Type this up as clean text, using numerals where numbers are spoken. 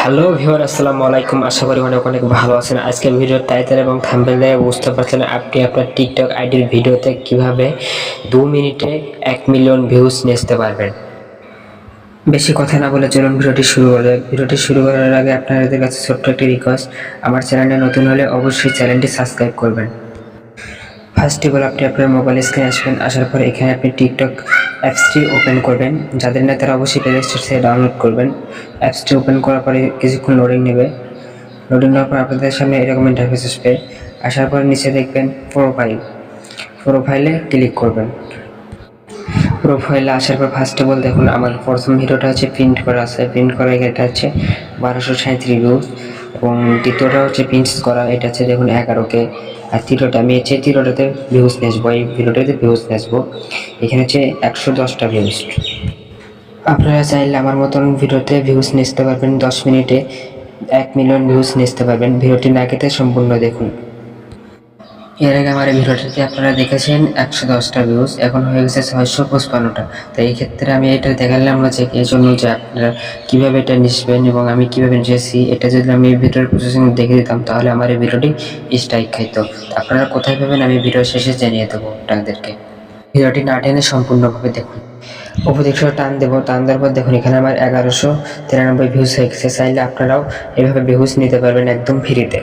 Hello viewer, আসসালামু আলাইকুম। আশা করি অনেক অনেক ভালো আছেন। আজকের ভিডিওর টাইটেল এবং থাম্বনেল দেখে বুঝতে পারছেন আপনি আপনার টিকটক আইডির ভিডিওতে কিভাবে 2 মিনিটে 1 মিলিয়ন ভিউজ নিতে পারবেন। বেশি কথা না বলে চলুন ভিডিওটি শুরু করা যাক। ভিডিওটি শুরু করার আগে আপনাদের কাছে ছোট্ট একটি রিকোয়েস্ট, আমার চ্যানেলে নতুন হলে অবশ্যই চ্যানেলটি সাবস্ক্রাইব করবেন। ফার্স্ট অফ অল আপনি আপনার মোবাইল স্ক্রিনে আসবেন। আসার পর এখানে আপনি টিকটক অ্যাপসটি ওপেন করবেন। যাদের না তারা অবশ্যই প্লে স্টোর থেকে ডাউনলোড করবেন। অ্যাপসটি ওপেন করার পরে কিছুক্ষণ লোডিং নেবে। লোডিং নেওয়ার পর আপনাদের সামনে এরকম ইন্টারফেস আসবে। আসার পর নিচে দেখবেন প্রোফাইলে ক্লিক করবেন। প্রোফাইলে আসার পর ফার্স্ট অফ অল দেখুন আমার প্রথম ভিডিওটা হচ্ছে প্রিন্ট করা আছে। প্রিন্ট করা এটা হচ্ছে 1237 ভিউজ এবং দ্বিতীয়টা হচ্ছে প্রিন্ট করা, এটা হচ্ছে দেখুন 11K। আর তৃতীয়টা আমি হচ্ছে তৃতীয়টাতে ভিউজ নেসবো, এই ভিডিওটাতে ভিউজ নেসবো। এখানে হচ্ছে 110টা ভিউজ। আপনারা চাইলে আমার মতন ভিডিওতে ভিউজ নিতে পারবেন। 10 মিনিটে 1 মিলিয়ন ভিউজ নিতে পারবেন। ভিডিওটি না কেটে সম্পূর্ণ দেখুন। এর আগে আমার এই ভিডিওটিতে আপনারা দেখেছেন 110টা ভিউজ, এখন হয়ে গেছে 655টা। তো এই ক্ষেত্রে আমি এটা দেখালাম না যে এই জন্য যে আপনারা কীভাবে এটা নিসবেন এবং আমি কীভাবে নিয়েছি, এটা যদি আমি ভিডিওর প্রসেসিং দেখে দিতাম তাহলে আমার এই ভিডিওটি স্ট্রাইক খাইতো। আপনারা কোথায় পাবেন আমি ভিডিও শেষে জানিয়ে দেবো আপনাদেরকে। ভিডিওটি না টেনে সম্পূর্ণভাবে দেখুন। উপদিকটা টান দেবো, টান দেওয়ার পর দেখুন এখানে আমার 1193 ভিউজ হয়ে গেছে। চাইলে আপনারাও এভাবে ভিউজ নিতে পারবেন একদম ফ্রিতে।